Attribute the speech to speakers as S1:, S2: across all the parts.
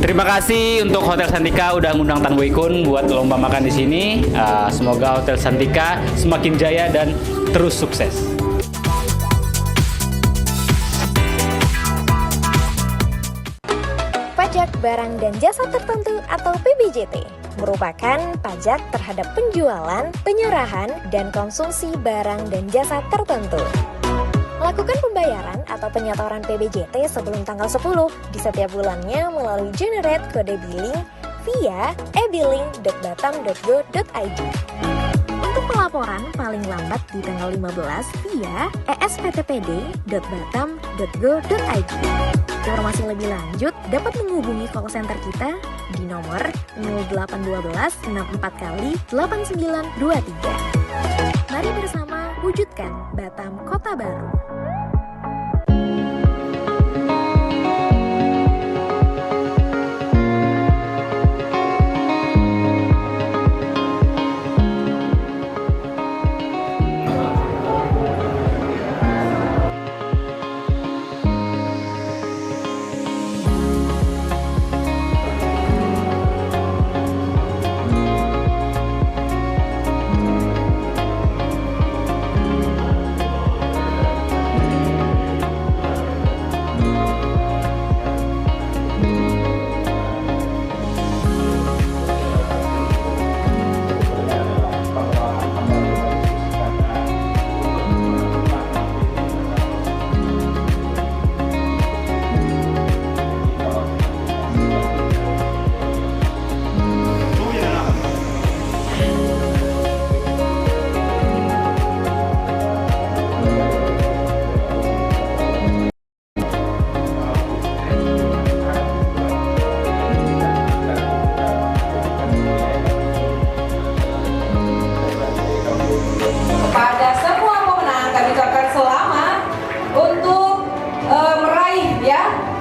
S1: Terima kasih untuk Hotel Santika udah ngundang Tan Boykun buat lomba makan di sini. Semoga Hotel Santika semakin jaya dan terus sukses.
S2: Pajak barang dan jasa tertentu atau PBJT merupakan pajak terhadap penjualan, penyerahan, dan konsumsi barang dan jasa tertentu. Lakukan pembayaran atau penyetoran PBJT sebelum tanggal 10 di setiap bulannya melalui generate kode billing via e-billing.batam.go.id. Untuk pelaporan paling lambat di tanggal 15 via espptpd.batam.go.id. Informasi lebih lanjut dapat menghubungi call center kita di nomor 0812 64 kali 8923. Mari bersama wujudkan Batam Kota Baru.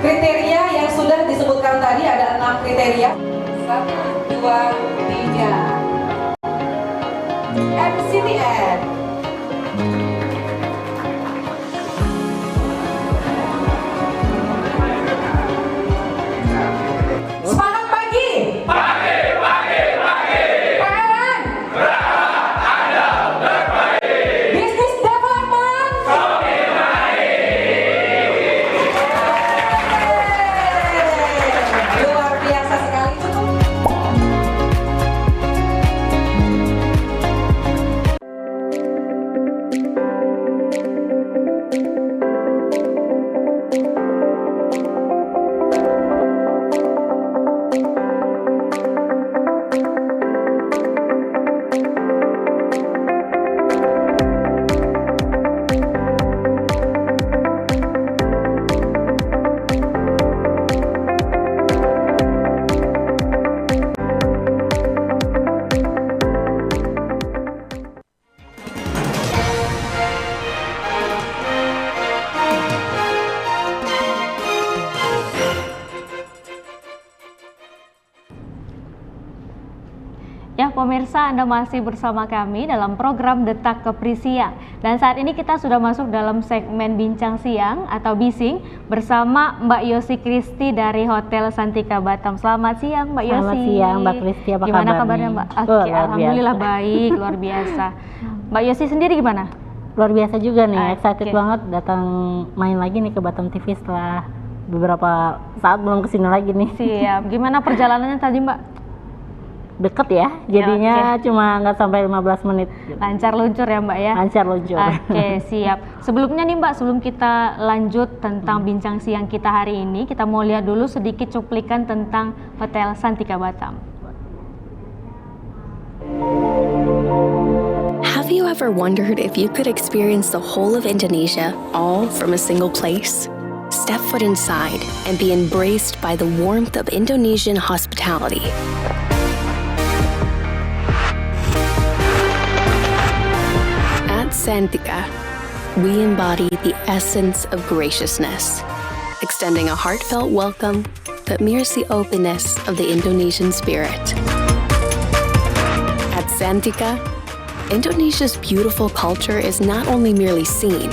S3: Kriteria yang sudah disebutkan tadi ada 6 kriteria. 1, 2, 3. MCTN. Semangat pagi. Pagi, pagi, pagi. PLN. Berharap Anda terbaik. Business development. Semakin baik. Luar biasa sekali.
S4: Ya pemirsa, Anda masih bersama kami dalam program Detak Kepri Siang. Dan saat ini kita sudah masuk dalam segmen Bincang Siang atau Bising bersama Mbak Yosi Kristi dari Hotel Santika Batam. Selamat siang Mbak Yosi.
S5: Selamat siang Mbak Kristi, apa
S4: gimana kabarnya
S5: nih?
S4: Mbak? Oke, alhamdulillah baik, luar biasa. Mbak Yosi sendiri gimana?
S5: Luar biasa juga nih, excited
S4: Oke.
S5: banget datang main lagi nih ke Batam TV setelah beberapa saat belum kesini lagi nih.
S4: Siap, gimana perjalanannya tadi Mbak?
S5: Deket ya, jadinya cuma nggak sampai 15 menit.
S4: Lancar luncur ya Mbak ya?
S5: Lancar luncur.
S4: Oke, siap. Sebelumnya nih Mbak, sebelum kita lanjut tentang bincang siang kita hari ini, kita mau lihat dulu sedikit cuplikan tentang Hotel Santika Batam.
S6: Have you ever wondered if you could experience the whole of Indonesia all from a single place? Step foot inside and be embraced by the warmth of Indonesian hospitality. At Santika, we embody the essence of graciousness, extending a heartfelt welcome that mirrors the openness of the Indonesian spirit. At Santika, Indonesia's beautiful culture is not only merely seen,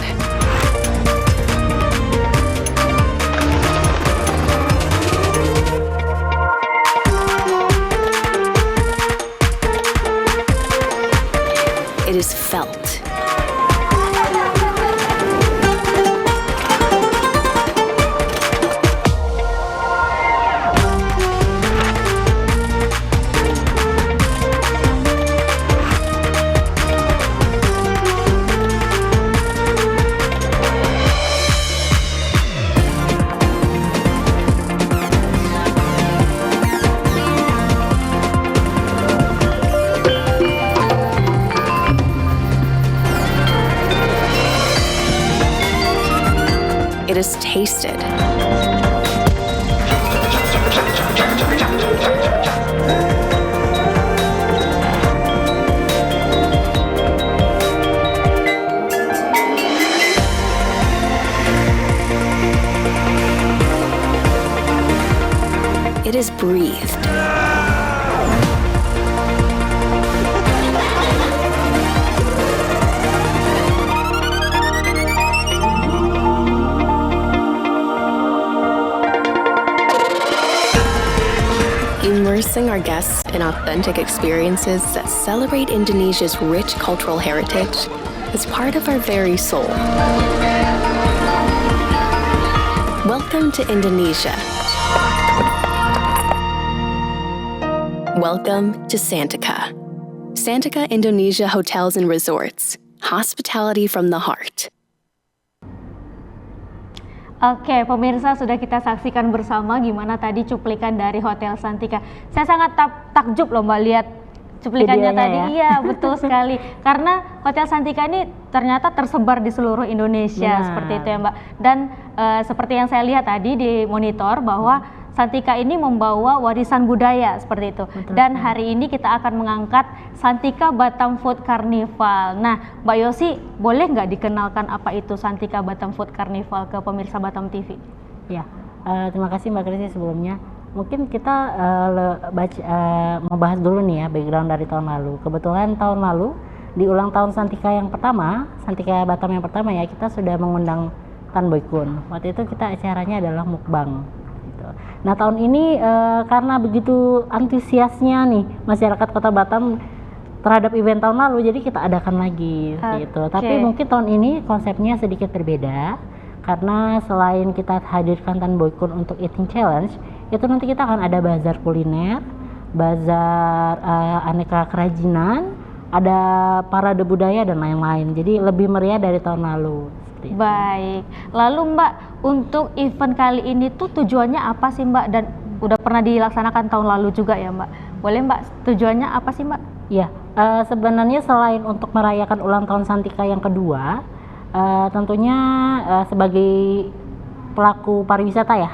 S6: it is felt. It is tasted. It is breathed. Immersing our guests in authentic experiences that celebrate Indonesia's rich cultural heritage is part of our very soul. Welcome to Indonesia. Welcome to Santika. Santika Indonesia Hotels and Resorts. Hospitality from the heart.
S4: Oke, pemirsa sudah kita saksikan bersama gimana tadi cuplikan dari Hotel Santika. Saya sangat takjub loh Mbak lihat cuplikannya
S5: Videonya
S4: tadi.
S5: ya?
S4: Iya, betul sekali. Karena Hotel Santika ini ternyata tersebar di seluruh Indonesia
S5: Benar.
S4: seperti itu ya Mbak. Dan seperti yang saya lihat tadi di monitor bahwa Santika ini membawa warisan budaya seperti itu.
S5: Betul
S4: Dan
S5: sekali.
S4: hari ini kita akan mengangkat Santika Batam Food Carnival. Nah, Mbak Yosi, boleh nggak dikenalkan apa itu Santika Batam Food Carnival ke pemirsa Batam TV?
S5: Ya, terima kasih Mbak Kristi sebelumnya. Mungkin kita membahas dulu nih ya background dari tahun lalu. Kebetulan tahun lalu di ulang tahun Santika yang pertama, Santika Batam yang pertama ya, kita sudah mengundang Tan Boy Kun. Waktu itu kita acaranya adalah mukbang. Gitu. Nah tahun ini karena begitu antusiasnya nih masyarakat Kota Batam terhadap event tahun lalu, jadi kita adakan lagi gitu. Tapi mungkin tahun ini konsepnya sedikit berbeda. Karena selain kita hadirkan Tan Boy Kun untuk eating challenge, itu nanti kita akan ada bazar kuliner, bazar aneka kerajinan, ada parade budaya dan lain-lain. Jadi lebih meriah dari tahun lalu. Seperti itu.
S4: Baik, lalu Mbak, untuk event kali ini tuh tujuannya apa sih Mbak? Dan udah pernah dilaksanakan tahun lalu juga ya Mbak? Boleh Mbak, tujuannya apa sih Mbak?
S5: Ya, sebenarnya selain untuk merayakan ulang tahun Santika yang kedua, tentunya sebagai pelaku pariwisata ya,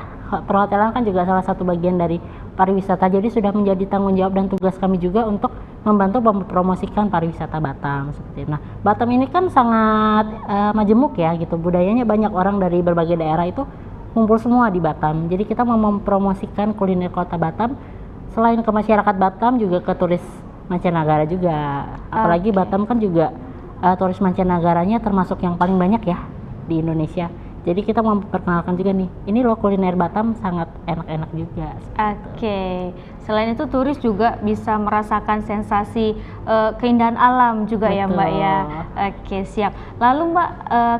S5: perhotelan kan juga salah satu bagian dari pariwisata, jadi sudah menjadi tanggung jawab dan tugas kami juga untuk membantu mempromosikan pariwisata Batam seperti itu. Nah, Batam ini kan sangat majemuk ya gitu, budayanya banyak, orang dari berbagai daerah itu kumpul semua di Batam. Jadi kita mau mempromosikan kuliner kota Batam selain ke masyarakat Batam juga ke turis mancanegara juga. Apalagi Batam kan juga turis mancanegaranya termasuk yang paling banyak ya di Indonesia. Jadi kita memperkenalkan juga nih, ini loh kuliner Batam sangat enak-enak juga.
S4: Oke. Selain itu turis juga bisa merasakan sensasi keindahan alam juga ya Mbak ya. Oke, siap. Lalu Mbak,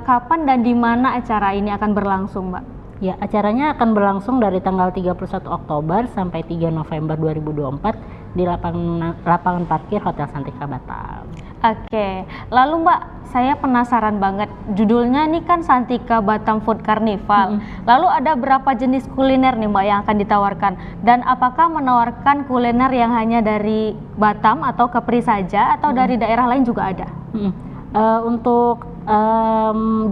S4: kapan dan di mana acara ini akan berlangsung Mbak?
S5: Ya, acaranya akan berlangsung dari tanggal 31 Oktober sampai 3 November 2024 di lapangan parkir Hotel Santika Batam.
S4: Oke, lalu Mbak, saya penasaran banget. Judulnya ini kan Santika Batam Food Carnival. Lalu ada berapa jenis kuliner nih Mbak yang akan ditawarkan? Dan apakah menawarkan kuliner yang hanya dari Batam atau Kepri saja atau dari daerah lain juga ada?
S5: Untuk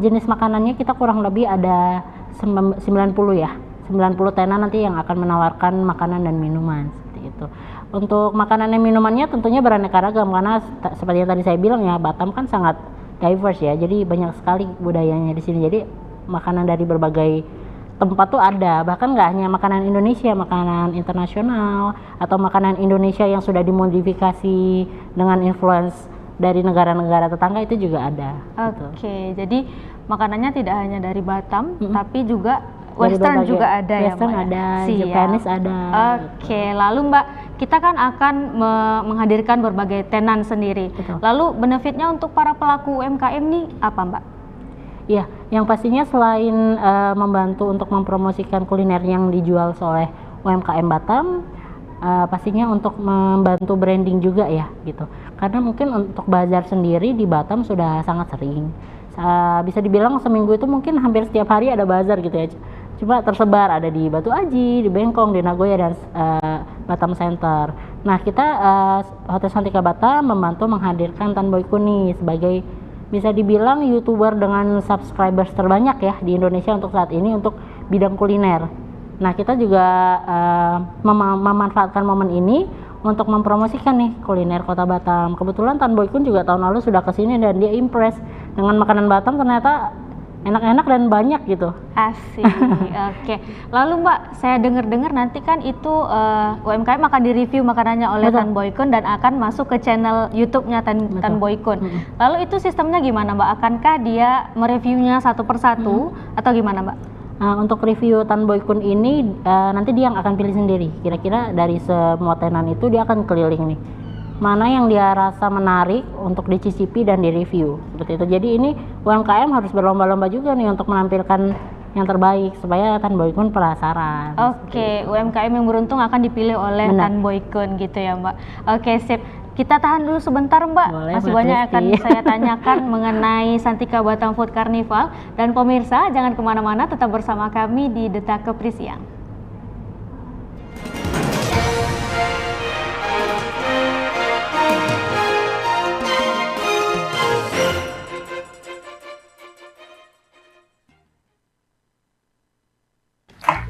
S5: jenis makanannya kita kurang lebih ada 90 ya. 90 tenan nanti yang akan menawarkan makanan dan minuman seperti itu. Untuk makanan dan minumannya tentunya beraneka ragam karena seperti yang tadi saya bilang ya, Batam kan sangat diverse ya. Jadi banyak sekali budayanya di sini. Jadi makanan dari berbagai tempat tuh ada. Bahkan nggak hanya makanan Indonesia, makanan internasional atau makanan Indonesia yang sudah dimodifikasi dengan influence dari negara-negara tetangga itu juga ada.
S4: Oke, jadi makanannya tidak hanya dari Batam, tapi juga Western juga ada ya Mbak?
S5: Western ada, Japanese ada.
S4: Oke, lalu Mbak, kita kan akan menghadirkan berbagai tenan sendiri.
S5: Betul.
S4: Lalu benefitnya untuk para pelaku UMKM nih apa Mbak?
S5: Ya, yang pastinya selain membantu untuk mempromosikan kuliner yang dijual oleh UMKM Batam, pastinya untuk membantu branding juga ya gitu. Karena mungkin untuk bazar sendiri di Batam sudah sangat sering. Bisa dibilang seminggu itu mungkin hampir setiap hari ada bazar gitu ya. Cuma tersebar ada di Batu Aji, di Bengkong, di Nagoya dan Batam Center. Nah kita Hotel Santika Batam membantu menghadirkan Tan Boy Kun nih sebagai bisa dibilang YouTuber dengan subscribers terbanyak ya di Indonesia untuk saat ini untuk bidang kuliner. Nah kita juga memanfaatkan momen ini untuk mempromosikan nih kuliner Kota Batam. Kebetulan Tan Boy Kun juga tahun lalu sudah kesini dan dia impress dengan makanan Batam, ternyata enak-enak dan banyak gitu.
S4: Asik. Oke. Lalu Mbak, saya dengar-dengar nanti kan itu UMKM akan direview makanannya oleh
S5: Betul.
S4: Tan Boy Kun dan akan masuk ke channel YouTube-nya Tan Boy Kun. Lalu itu sistemnya gimana Mbak? Akankah dia mereviewnya satu persatu atau gimana Mbak?
S5: Untuk review Tan Boy Kun ini nanti dia yang akan pilih sendiri. Kira-kira dari semua tenan itu dia akan keliling nih. Mana yang dia rasa menarik untuk dicicipi dan direview seperti itu. Jadi ini UMKM harus berlomba-lomba juga nih untuk menampilkan yang terbaik supaya Tan Boy Kun penasaran.
S4: Oke, UMKM yang beruntung akan dipilih oleh Tan Boy Kun gitu ya Mbak. Oke, sip. Kita tahan dulu sebentar Mbak.
S5: Boleh,
S4: Masih
S5: Mbak
S4: banyak
S5: Kristi.
S4: akan saya tanyakan mengenai Santika Batam Food Carnival. Dan pemirsa jangan kemana-mana, tetap bersama kami di Detak Kepri Siang.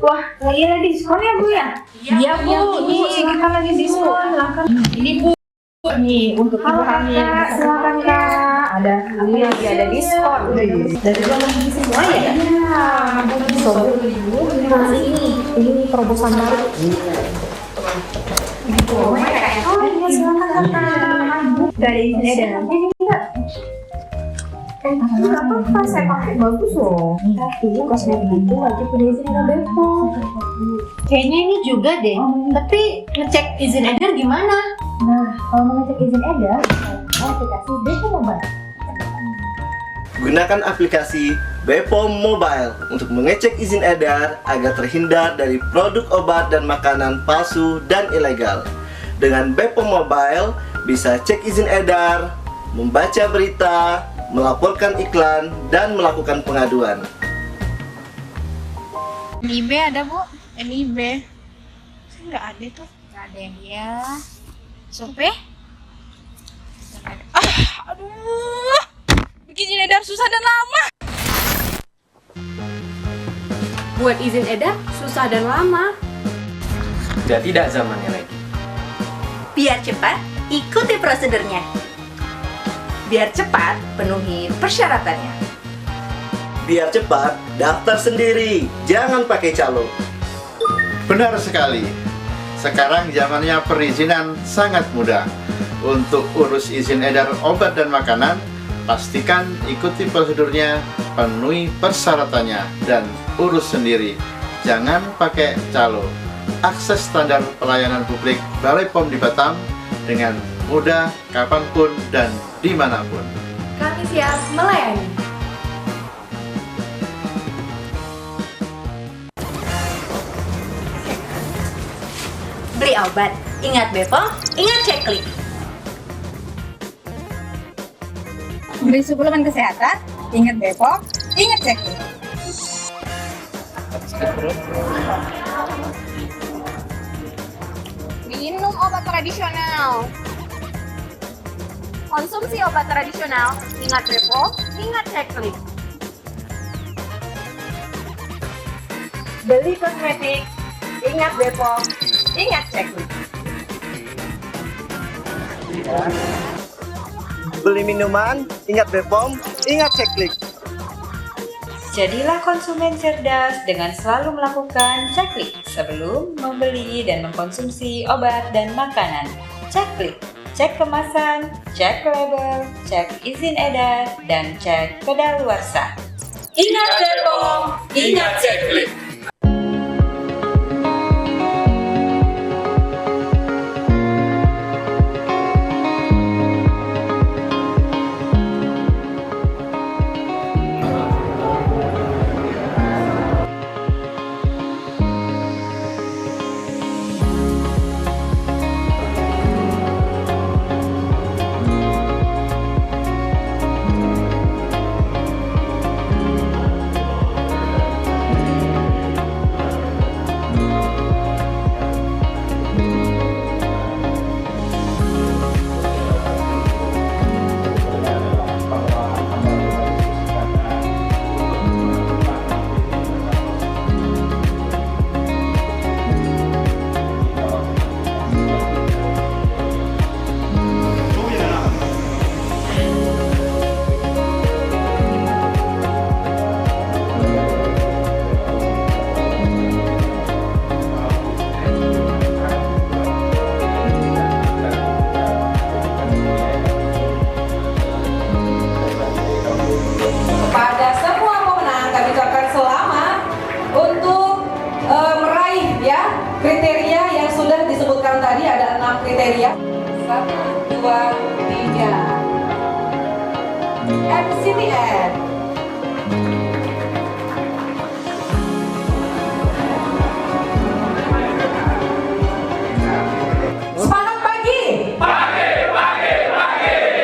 S7: Wah, lagi ada diskon ya Bu ya? Iya Bu, ini kita lagi diskon. Ini Bu, nih untuk ibu hamil. Silakan Kak. Ada ini lagi ada diskon. Dari bulan ini semua ya? Iya. Sobat ibu, ini terobosan baru. Oh iya, silakan Kak. Dari ini ada nanti enggak? Nggak apa-apa, saya pakai bagus loh. Tapi kosmetik itu wajib udah izin sama Bepom. Kayaknya ini juga deh. Tapi ngecek izin edar gimana? Nah, kalau mau ngecek izin edar, aplikasi Bepom Mobile.
S8: Gunakan aplikasi Bepom Mobile untuk mengecek izin edar agar terhindar dari produk obat dan makanan palsu dan ilegal. Dengan Bepom Mobile, bisa cek izin edar, membaca berita, melaporkan iklan, dan melakukan pengaduan.
S9: NIB ada Bu? NIB nggak ada tuh, nggak ada ya. Sope? Aduh, bikin izin edar susah dan lama.
S10: Buat izin edar susah dan lama.
S11: Sudah tidak zamannya lagi.
S12: Biar cepat, ikuti prosedurnya. Biar cepat, penuhi persyaratannya.
S8: Biar cepat, daftar sendiri, jangan pakai calo.
S13: Benar sekali. Sekarang zamannya perizinan sangat mudah. Untuk urus izin edar obat dan makanan, pastikan ikuti prosedurnya, penuhi persyaratannya, dan urus sendiri. Jangan pakai calo. Akses standar pelayanan publik Balai POM di Batam dengan mudah, kapanpun, dan dimanapun.
S2: Kami siap melayani.
S12: Beli obat, ingat Bepom, ingat ceklik.
S7: Beli suplemen kesehatan, ingat Bepom, ingat ceklik.
S9: Minum obat tradisional.
S12: Konsumsi obat tradisional, ingat Bepom, ingat ceklik. Beli kosmetik, ingat Bepom, ingat ceklik.
S8: Beli minuman, ingat Bepom, ingat ceklik.
S14: Jadilah konsumen cerdas dengan selalu melakukan ceklik sebelum membeli dan mengkonsumsi obat dan makanan. Ceklik, cek kemasan, cek label, cek izin edar, dan cek kedaluarsa. Ingat Bepom, ingat ceklik.
S3: Pada semua pemenang kami ucapkan selamat untuk meraih ya kriteria yang sudah disebutkan tadi, ada 6 kriteria. 1, 2, 3. MCTN. Semangat pagi. Pagi.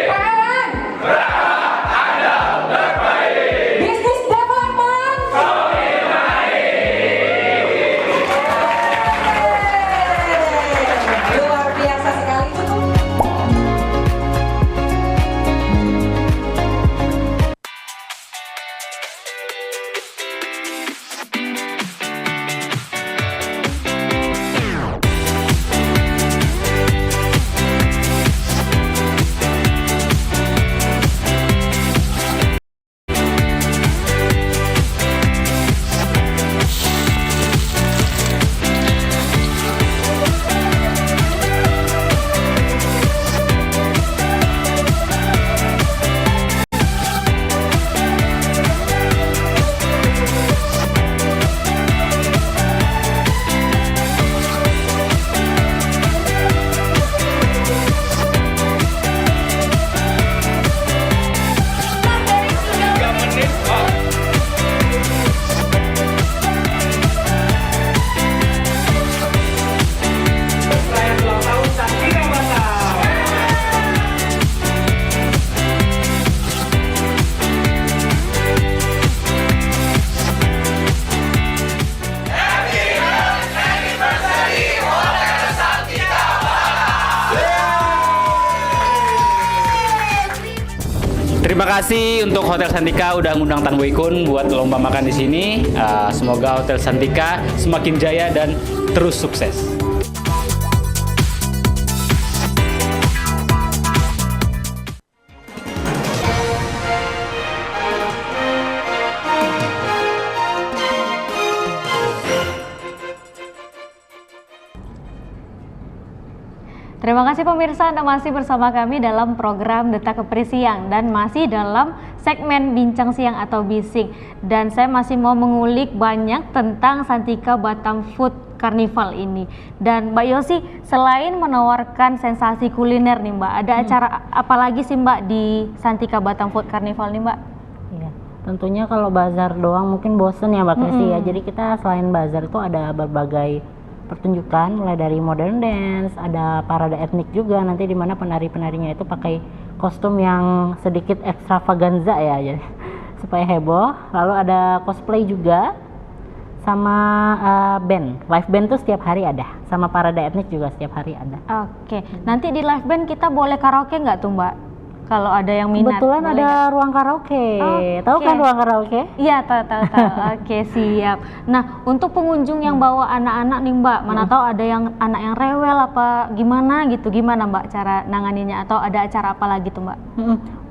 S3: PLN. Business development. Luar biasa sekali.
S1: Terima kasih untuk Hotel Santika udah ngundang Tan Boykun buat lomba makan di sini. Semoga Hotel Santika semakin jaya dan terus sukses.
S4: Terima kasih pemirsa, Anda masih bersama kami dalam program Detak Kepri Siang dan masih dalam segmen Bincang Siang atau Bising. Dan saya masih mau mengulik banyak tentang Santika Batam Food Carnival ini. Dan Mbak Yosi, selain menawarkan sensasi kuliner nih Mbak, ada acara apa lagi sih Mbak di Santika Batam Food Carnival nih Mbak?
S5: Iya, tentunya kalau bazar doang mungkin bosen ya Mbak Kristi ya. Jadi kita selain bazar itu ada berbagai pertunjukan, mulai dari modern dance, ada parade etnik juga nanti di mana penari-penarinya itu pakai kostum yang sedikit ekstravaganza ya, jadi supaya heboh. Lalu ada cosplay juga sama band, live band tuh setiap hari ada, sama parade etnik juga setiap hari ada.
S4: Oke, nanti di live band kita boleh karaoke nggak tuh Mbak? Kalau ada yang minat.
S5: Kebetulan ada ruang karaoke. Tahu kan ruang karaoke?
S4: Iya, tahu. Oke, siap. Nah, untuk pengunjung yang bawa anak-anak nih Mbak, mana tahu ada yang anak yang rewel apa gimana gitu. Gimana Mbak cara nanganinya atau ada acara apa lagi tuh Mbak?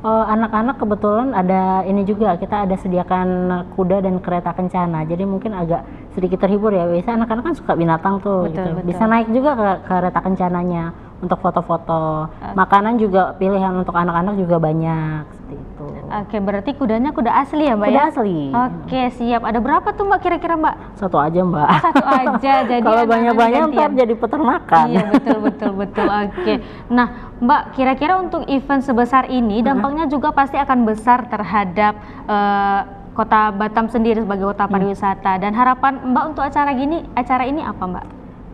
S5: Anak-anak kebetulan ada ini juga, kita ada sediakan kuda dan kereta kencana. Jadi mungkin agak sedikit terhibur ya. Biasa anak-anak kan suka binatang tuh gitu. Bisa naik juga ke kereta kencananya untuk foto-foto. Makanan juga pilihan untuk anak-anak juga banyak seperti itu.
S4: Oke, berarti kudanya kuda asli ya Mbak?
S5: Kuda
S4: ya?
S5: asli.
S4: Oke, siap. Ada berapa tuh Mbak kira-kira Mbak?
S5: Satu aja Mbak.
S4: Satu aja. Jadi
S5: kalau banyak-banyak ntar jadi peternakan.
S4: Iya, betul. Oke. Nah Mbak, kira-kira untuk event sebesar ini dampaknya juga pasti akan besar terhadap Kota Batam sendiri sebagai kota pariwisata. Dan harapan Mbak untuk acara ini apa Mbak?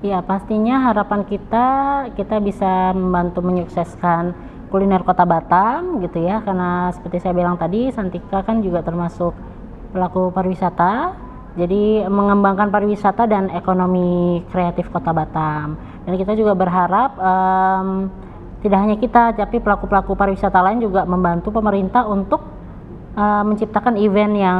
S5: Ya, pastinya harapan kita bisa membantu menyukseskan kuliner Kota Batam gitu ya, karena seperti saya bilang tadi, Santika kan juga termasuk pelaku pariwisata, jadi mengembangkan pariwisata dan ekonomi kreatif Kota Batam. Dan kita juga berharap tidak hanya kita, tapi pelaku-pelaku pariwisata lain juga membantu pemerintah untuk menciptakan event yang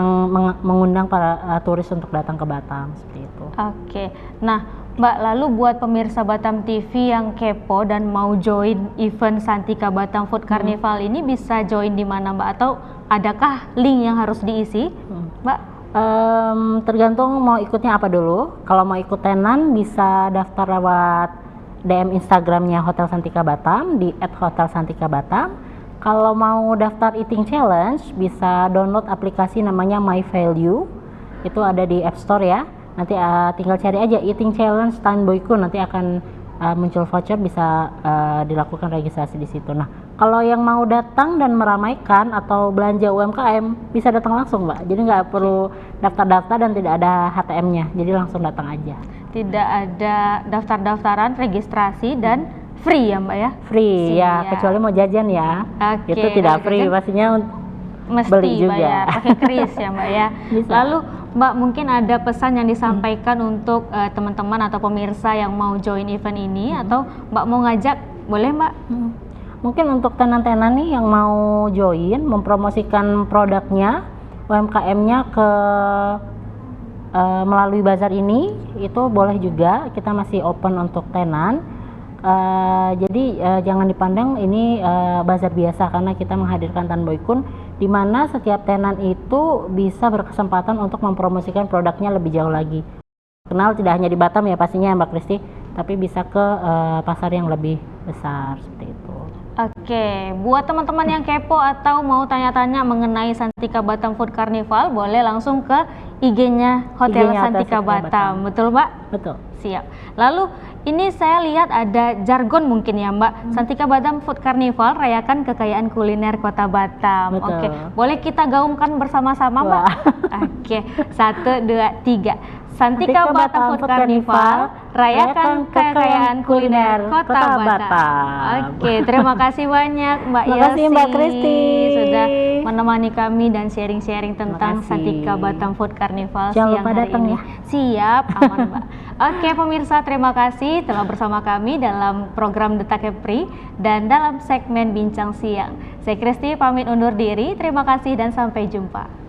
S5: mengundang para turis untuk datang ke Batam seperti itu.
S4: Oke, nah Mbak, lalu buat pemirsa Batam TV yang kepo dan mau join event Santika Batam Food Carnival ini bisa join di mana Mbak? Atau adakah link yang harus diisi Mbak?
S5: Tergantung mau ikutnya apa dulu. Kalau mau ikut tenan bisa daftar lewat DM Instagramnya Hotel Santika Batam di @hotelsantikabatam. Kalau mau daftar eating challenge bisa download aplikasi namanya My Value, itu ada di App Store ya. Nanti tinggal cari aja eating challenge Tan Boy Kun, nanti akan muncul voucher, bisa dilakukan registrasi di situ. Nah, kalau yang mau datang dan meramaikan atau belanja UMKM bisa datang langsung Mbak, jadi nggak perlu daftar-daftar dan tidak ada HTM-nya, jadi langsung datang aja.
S4: Tidak ada daftar-daftaran, registrasi dan free ya Mbak ya?
S5: Free ya, kecuali mau jajan ya.
S4: Oke,
S5: itu tidak free, pastinya
S4: mesti
S5: beli juga.
S4: Bayar pakai kris ya Mbak ya.
S5: Bisa.
S4: Lalu Mbak, mungkin ada pesan yang disampaikan untuk teman-teman atau pemirsa yang mau join event ini, atau Mbak mau ngajak, boleh Mbak?
S5: Mungkin untuk tenan-tenan nih yang mau join, mempromosikan produknya, UMKM-nya ke melalui bazar ini, itu boleh juga. Kita masih open untuk tenan. Jadi jangan dipandang ini bazar biasa, karena kita menghadirkan Tan Boy Kun, di mana setiap tenan itu bisa berkesempatan untuk mempromosikan produknya lebih jauh lagi. Kenal tidak hanya di Batam ya pastinya Mbak Kristi, tapi bisa ke pasar yang lebih besar seperti itu.
S4: Oke, buat teman-teman yang kepo atau mau tanya-tanya mengenai Santika Batam Food Carnival, boleh langsung ke IG-nya Hotel Santika Batam. Betul Mbak?
S5: Betul.
S4: Siap. Lalu ini saya lihat ada jargon mungkin ya Mbak. Santika Batam Food Carnival, rayakan kekayaan kuliner Kota Batam.
S5: Betul.
S4: Oke, boleh kita gaungkan bersama-sama Mbak? Oke, 1, 2, 3. Santika Batam Food Carnival, rayakan kekayaan kuliner Kota Batam. Oke, terima kasih banyak Mbak Yosi.
S5: Terima kasih Mbak Kristi
S4: sudah menemani kami dan sharing-sharing tentang Santika Batam Food Carnival
S5: Jangan
S4: siang
S5: lupa
S4: hari
S5: datang
S4: ini.
S5: ya.
S4: Siap, aman Mbak. Oke pemirsa, terima kasih telah bersama kami dalam program Detak Kepri dan dalam segmen Bincang Siang. Saya Kristi pamit undur diri, terima kasih dan sampai jumpa.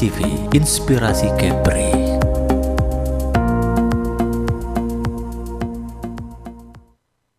S15: TV, inspirasi Kepri.